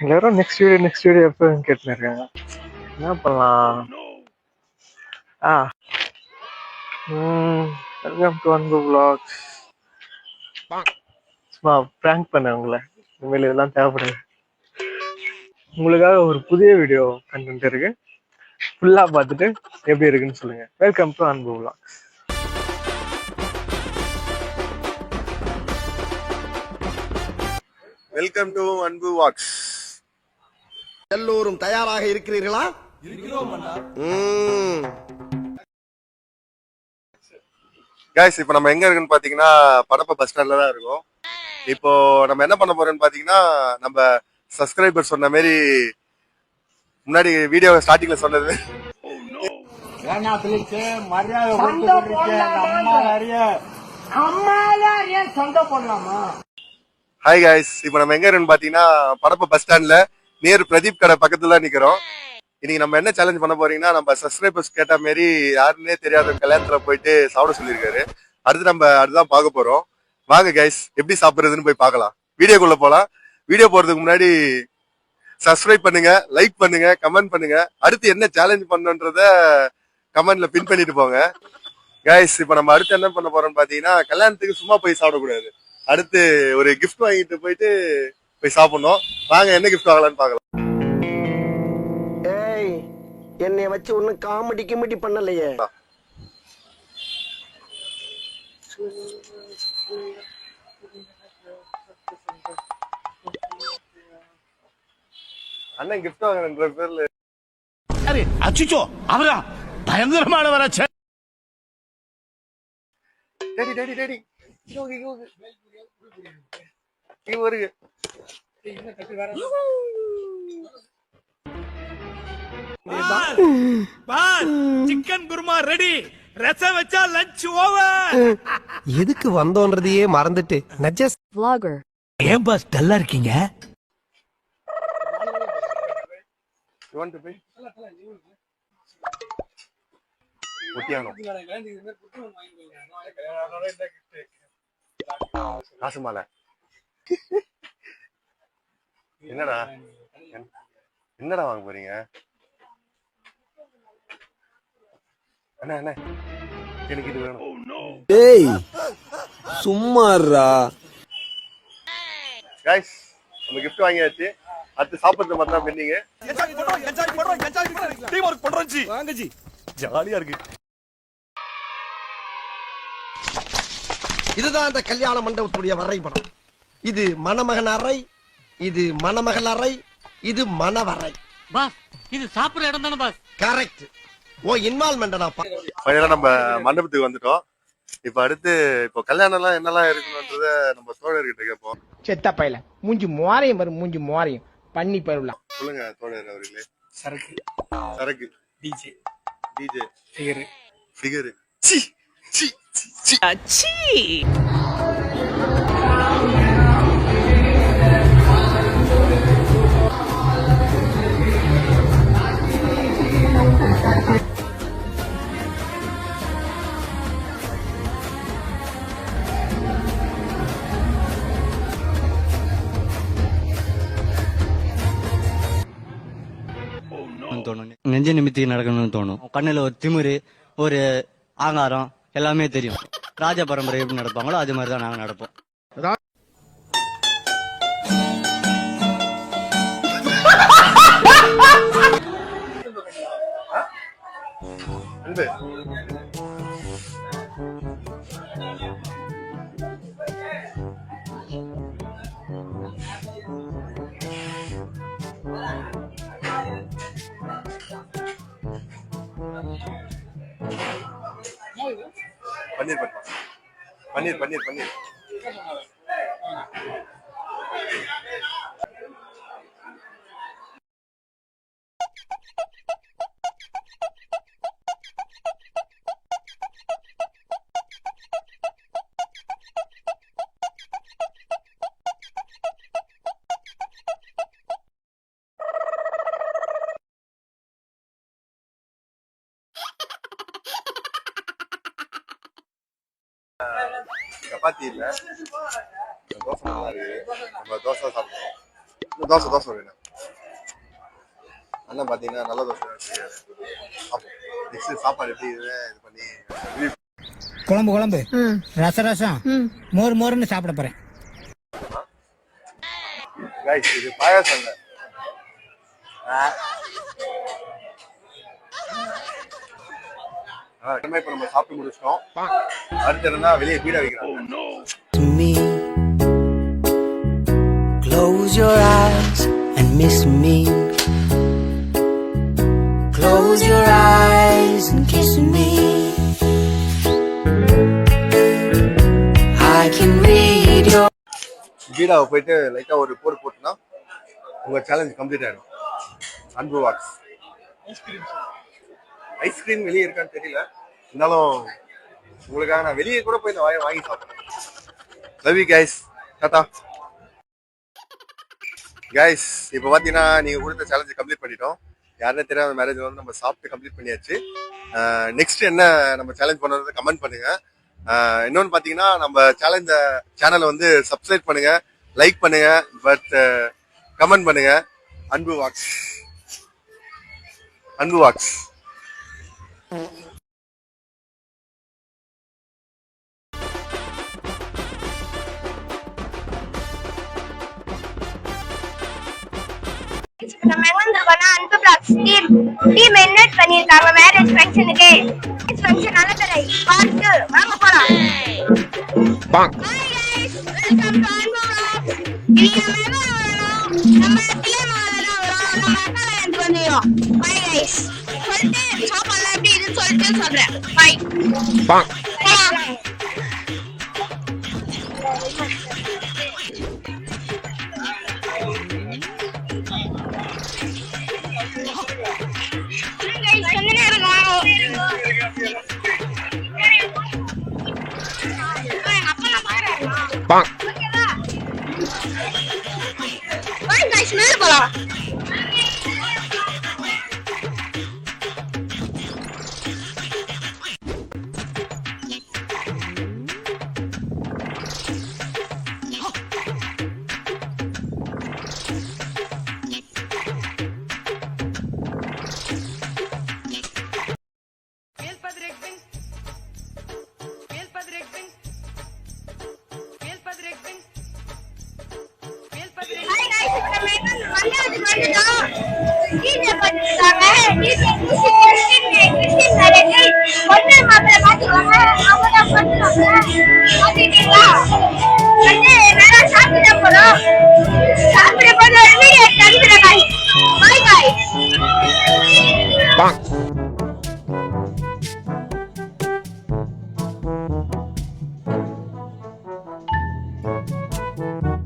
எல்லாரும் next video எப்போ கேட்டுன்னு இருக்காங்க. என்ன பண்ணலாம்? ஆ வெல்கம் டு அன்பு vlogs. சும்மா ப்ராங்க் பண்ணேன் உங்களை. இனிமேல் இதெல்லாம் தேவைப்படுது. உங்களுக்காக ஒரு புதிய வீடியோ கண்டென்ட் இருக்கு. ஃபுல்லா பார்த்துட்டு எப்படி இருக்குன்னு சொல்லுங்க. வெல்கம் டு அன்பு vlogs. Welcome to Anbu walks. எல்லோரும் தயாராக இருக்கிறீர்களா? கைஸ், இப்போ நம்ம எங்க இருக்குன்னு பாத்தீங்கன்னா படப்ப பஸ் ஸ்டாண்ட்ல தான் இருக்கோம். இப்போ நம்ம என்ன பண்ண போறோம்னு பாத்தீங்கன்னா, நம்ம சப்ஸ்கிரைபர் சொன்ன மாதிரி முன்னாடி வீடியோ ஸ்டார்டிங்ல சொன்னது, ஹாய் கைஸ். இப்போ நம்ம எங்க இருக்குன்னு பாத்தீங்கன்னா படப்ப பஸ் ஸ்டாண்ட்ல நியர் பிரதீப் கடை பக்கத்துல தான் நிக்கிறோம். இன்னைக்கு நம்ம என்ன சேலஞ்ச் பண்ண போறீங்கன்னா, நம்ம சப்ஸ்கிரைபர்ஸ் கேட்ட மாதிரி யாருன்னே தெரியாத கல்யாணத்துல போயிட்டு சாப்பிட சொல்லியிருக்காரு. அடுத்து நம்ம அதுதான் பார்க்க போறோம். வாங்க கைஸ், எப்படி சாப்பிடுறதுன்னு போய் பார்க்கலாம். வீடியோக்குள்ள போலாம். வீடியோ போறதுக்கு முன்னாடி சப்ஸ்கிரைப் பண்ணுங்க, லைக் பண்ணுங்க, கமெண்ட் பண்ணுங்க. அடுத்து என்ன சேலஞ்ச் பண்ணணுன்றத கமெண்ட்ல பின் பண்ணிட்டு போங்க. கைஸ், இப்போ நம்ம அடுத்து என்ன பண்ண போறோம்னு பாத்தீங்கன்னா, கல்யாணத்துக்கு சும்மா போய் சாப்பிடக்கூடாது. அடுத்து ஒரு கிஃப்ட் வாங்கிட்டு போயிட்டு போய் சாப்பிடணும். வாங்க என்ன கிஃப்ட் வாங்கலாம்னு பார்க்கலாம். ஏய், என்னைய வச்சு ஒன்னும் காமெடி கிமெடி பண்ணலையே. அண்ணன் கிஃப்ட் வாங்குற பேர்ல அச்சுச்சோ அவரா பயங்கரமான வராச்சே. டேடி டேடி டேடி இங்க வருங்க. Chicken kurma ready. ரசம் வச்சா லஞ்ச் ஓவர். எதுக்கு வந்தோன்றதையே மறந்துட்டு நஜஸ் vlogger. ஏன் பாஸ் டல்லா இருக்கீங்க? You want to pay? ஒட்டியானோ காசு மாலை. என்னடா என்னடா வாங்க போறீங்க? அண்ணா அண்ணா எனக்கு இது வேணும். டேய் சும்மாறா. கைஸ், நம்ம கிஃப்ட் வாங்கியாச்சு. அடுத்து சாப்பிடுறது மட்டும் தான் பெண்டிங்க. ஜாலியா இருக்கு. இதுதான் அந்த கல்யாண மண்டபத்துடைய வரைபடம். இது மணமகன் அறை, இது மணமகள் அறை, இது மணவரை. பாஸ், இது சாப்பிடுற இடம் தானே பாஸ்? கரெக்ட். ஓ இன்வால்மெண்டாப்பா. ஃபைனலா நம்ம மண்டபத்துக்கு வந்துட்டோம். இப்ப அடுத்து இப்போ கல்யாணம் எல்லாம் என்னெல்லாம் இருக்குன்றத நம்ம தோழர்கிட்ட கேட்போம். செத்த பையல மூஞ்சி மோரையும் வரும், மூஞ்சி மோரையும் பண்ணி பருவலாம். சொல்லுங்க தோழர் அவர்களே. சரக்கு, சரக்கு, DJ, DJ, figure, figure. C C C C. தோணும், நெஞ்ச நிமித்தி நடக்கணும்னு தோணும். கண்ணுல ஒரு திமிரு, ஒரு ஆங்காரம் எல்லாமே தெரியும். ராஜ பரம்பரை எப்படி நடப்பாங்களோ அது மாதிரிதான் நாங்க நடப்போம். பன்னீர் பன்னீர் பன்னீர் பன்னீர். சப்பாத்தி இல்ல, தோசை நல்லா இருக்கு. நம்ம தோசை சாப்பிடுவோம். தோசை வேணும். அண்ணன் பாத்தீங்கன்னா நல்ல தோசை நெக்ஸ்ட் சாப்பாடு எப்படி இது பண்ணி குழம்பு குழம்பு ரசம் மோர் மோர்னு சாப்பிட போறேன். கைஸ் இது பாயாசம் இல்ல. இப்ப நம்ம சாப்பிட்டு முடிச்சிட்டோம். அடுத்து இருந்தா வெளியே பீடா வைக்கிறாங்க. Close your eyes and miss me. Close your eyes and kiss me. I can read your. பீடாவை போயிட்டு லைட்டா ஒரு போர் போட்டுனா உங்க சேலஞ்ச் கம்ப்ளீட் ஆயிடும். அன்பு வாக்ஸ் ஐஸ்கிரீம் வெளியே இருக்கான்னு தெரியல, இருந்தாலும் உங்களுக்காக நான் வெளியே கூட போய் இந்த வாங்கி சாப்பிடுறேன். Love you guys, Tata guys. இப்போ பாத்தீங்கன்னா நீங்க கொடுத்த சேலஞ்சை கம்ப்ளீட் பண்ணிட்டோம். யாருன்னே தெரியாத மேரேஜ் வந்து நம்ம சாப்பிட்டு கம்ப்ளீட் பண்ணியாச்சு. நெக்ஸ்ட் என்ன நம்ம சேலஞ்ச் பண்ணுறது கமெண்ட் பண்ணுங்க. இன்னொன்று பார்த்தீங்கன்னா நம்ம சேனலை வந்து சப்ஸ்கிரைப் பண்ணுங்க, லைக் பண்ணுங்க, பட் கமெண்ட் பண்ணுங்க. அன்பு வாக்ஸ், அன்பு வாக்ஸ். நம்ம எங்க வந்திருக்கோம்னா அன்பு பிளாக்ஸ் டீம் இன்வைட் பண்ணிருக்காங்க மேரேஜ் ஃபங்க்ஷனுக்கு. ஃபங்க்ஷன் நல்லதரை பார்த்து வாங்க போலாம். ஹாய் गाइस, வெல்கம் டு அன்பு பிளாக்ஸ். இன்னைக்கு நம்ம டீம் நம்ம அக்கால வந்துறோம். பை गाइस சொல்லிட்டு சாப்பாடுலாம் எப்படி இது சொல்லிட்டு சொல்றேன். பை மேல போலாம்.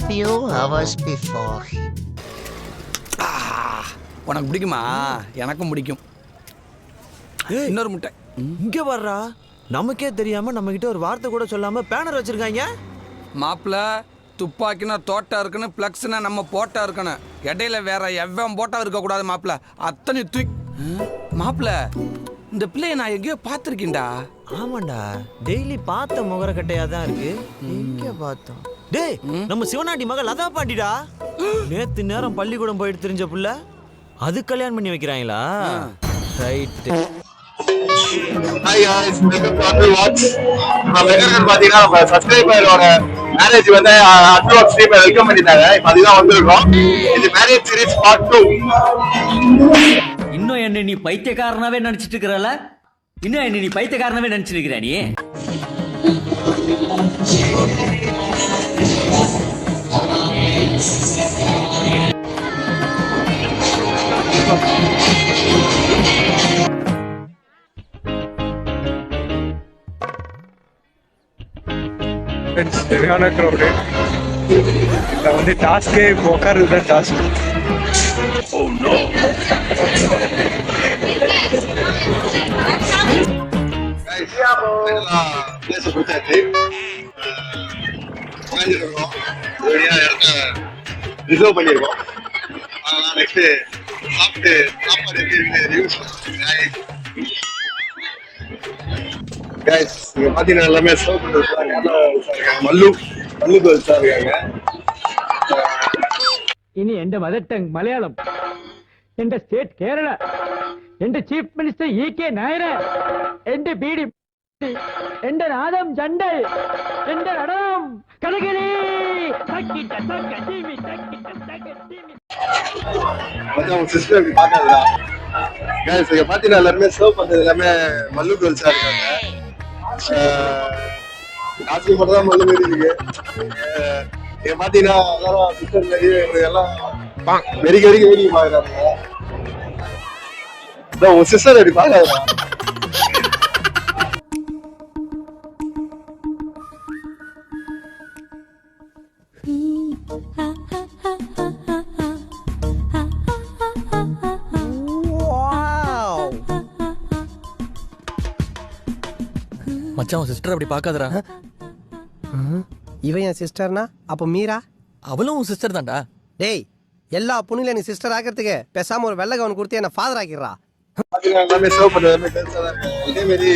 Few hours before. உனக்கு பிடிக்குமா? எனக்கும் பிடிக்கும். இன்னொரு முட்டை இங்க வர்றா. நமக்கே தெரியாம நம்ம கிட்ட ஒரு வார்த்தை கூட சொல்லாம பேனர் வச்சிருக்காங்க. மாப்பிள்ள துப்பாக்கினா தோட்டா இருக்குன்னு, பிளக்ஸ்னா நம்ம போட்டா இருக்கணும். இடையில வேற எவ்வளவு போட்டா இருக்க கூடாது மாப்பிள்ள. அத்தனை மாப்பிள்ள இந்த பிள்ளைய நான் எங்கேயோ பார்த்திருக்கேன்டா. ஆமாண்டா, டெய்லி பார்த்த முகரக்கட்டையா தான் இருக்கு. எங்க பார்த்தோம்? டேய், நம்ம சிவனாண்டி மகள் லதா பாண்டிடா. நேத்து நேரம் பள்ளிக்கூடம் போயிட்டு தெரிஞ்ச புள்ள அது கல்யாணம் பண்ணி வைக்கிறாங்களா? Right. Hi guys, welcome to Anbu vlogs. நம்ம எங்க பாத்தீங்கன்னா நம்ம சப்ஸ்கிரைபரோட மேரேஜ் வந்து அன்பு வாக்ஸ் டீம் வெல்கம் பண்ணிட்டாங்க. இப்போ அதுதான் வந்திருக்கோம். இது மேரேஜ் சீரிஸ் பார்ட் 2. இன்னும் என்ன நீ பைத்தியக்காரனாவே நினைச்சிட்டு இருக்கறல? இன்னும் என்ன நீ பைத்தியக்காரனாவே நினைச்சிட்டு இருக்கற நீ? சரியான க்ரௌடு. இதில் வந்து டாஸ்கே இப்போ உட்காருது தான் டாஸ்க். ரிசர்வ் பண்ணிருக்கோம். நெக்ஸ்ட் சாப்பிட்டு சாப்பாடு எப்படி இருக்கு கைஸ். இங்க பாத்தீங்கன்னா எல்லாமே சர்வ் பண்றது மல்லு கோல் சார் இருக்காங்க. இனி எந்த மதர் டங் மலையாளம். എന്റെ സ്റ്റേറ്റ് കേരള എന്റെ ചീഫ് മിനിസ്റ്റർ E.K. നായർ എന്റെ ബീഡി എന്റെ നാദം ചണ്ടൽ എന്റെ നടനം കടകളി உன் சிஸ்டர் இப்படி பார்க்காதடா. Guys, இங்க பாத்தீங்கன்னா எல்லாருமே சர்வ் பண்றது எல்லாமே மல்லு கேர்ள்ஸா இருக்காங்க. காஸ்டியூம் மட்டும் தான் மல்லு மாரி இருக்கு. இங்க பாத்தீங்கன்னா எல்லாரும் சிஸ்டர் மாரி எல்லாம் வெறிக்க வேடிக்கை பாக்குறாங்க. உன் சிஸ்டர் இப்படி பார்க்காதடா. மச்சான் சிஸ்டர் அப்படி பார்க்காதடா. இவன் என் சிஸ்டர்னா அப்ப மீரா அவளும் உன் சிஸ்டர் தான்டா. டேய் எல்லா பொண்ணுல எனக்கு சிஸ்டர் ஆக்கிறதுக்கு பேசாம ஒரு வெள்ளை கவன் கொடுத்து என்ன ஃபாதர் ஆக்கிடுறா. எல்லாமே சர்வ் பண்றது எல்லாமே கேர்ள்ஸா தான் இருக்காங்க. இதே மாதிரி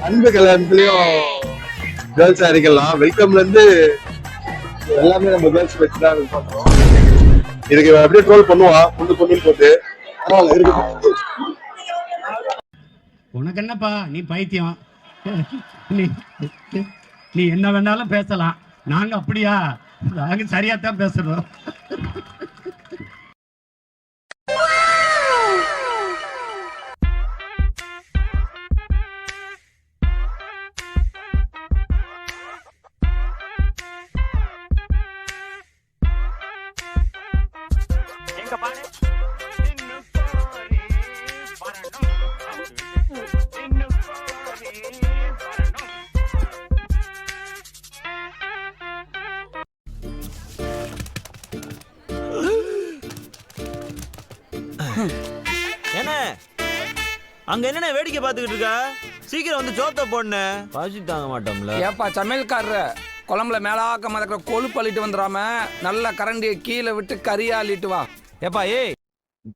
அன்பு கல்யாணத்துலயும் கேர்ள்ஸா இருக்கலாம். வெல்கம்ல இருந்து எல்லாமே நம்ம கேர்ள்ஸ் வச்சுதான் இது பண்றோம். இதுக்கு அப்படியே ட்ரோல் பண்ணுவான் பொண்ணு போட்டு. அதனால இருக்கு. உனக்கு என்னப்பா நீ பைத்தியம், நீ என்ன வேணாலும் பேசலாம், நாங்க அப்படியா? நாங்க சரியா தான் பேசுறோம். என்ன அங்க என்ன வேடிக்கை பார்த்துக்கிட்டு இருக்கா? சீக்கிரம் வந்து சோத்த போடுன, பசி தாங்க மாட்டோம்ல. ஏப்பா சமையல்காரர், குழம்புல மேலாக்க மதக்கிற கொழுப்பு அள்ளிட்டு வந்துடாம நல்ல கரண்டியை கீழே விட்டு கறியா அள்ளிட்டு வா. ஏப்பா ஏய்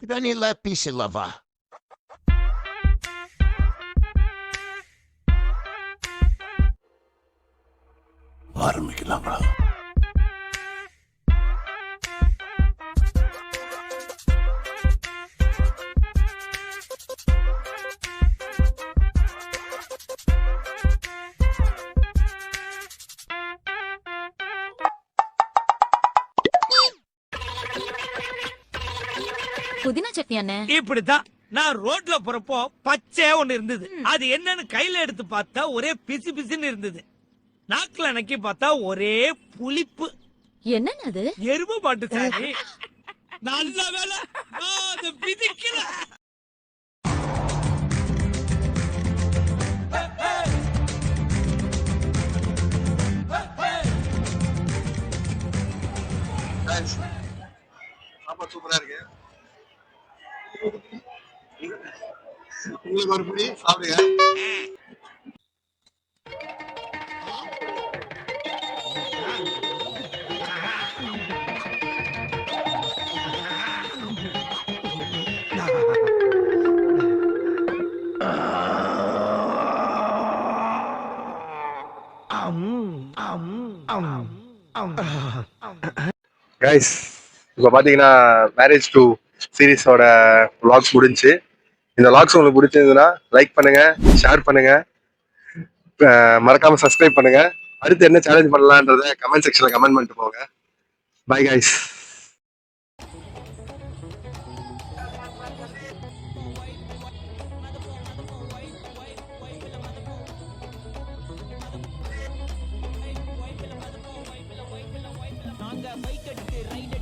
Granila Pisilava. ஆரம்பிக்கலாமா? புதினா சட்னி அண்ணே. இப்படித்தான் நான் ரோட்ல போறப்போ பச்சையா ஒண்ணு இருந்தது. அது என்னன்னு கையில எடுத்து பார்த்தா ஒரே பிசு பிசுன்னு இருந்தது. நாக்குல நக்கி பார்த்தா ஒரே புளிப்பு. என்னன்னு அது? எருமை பாட்டு சாரி. நல்ல வேலை நான் அதை பிதிக்கல. சாப்பாடு சூப்பரா இருக்கு. உங்களுக்கு ஒரு பிடி சாப்பிடுங்க. கைஸ், இப்போ பாத்தீங்கன்னா மேரேஜ் டு சீரீஸோட vlogs முடிஞ்சு. இந்த vlogs உங்களுக்கு பிடிச்சிருந்ததுன்னா லைக் பண்ணுங்க, ஷேர் பண்ணுங்க, மறக்காம சப்ஸ்கிரைப் பண்ணுங்க. அடுத்து என்ன சேலஞ்ச் பண்ணலான்றத கமெண்ட் செக்ஷன்ல கமெண்ட் பண்ணிட்டு போங்க. Bye guys. நாங்க பைக் எடுத்து ரைட்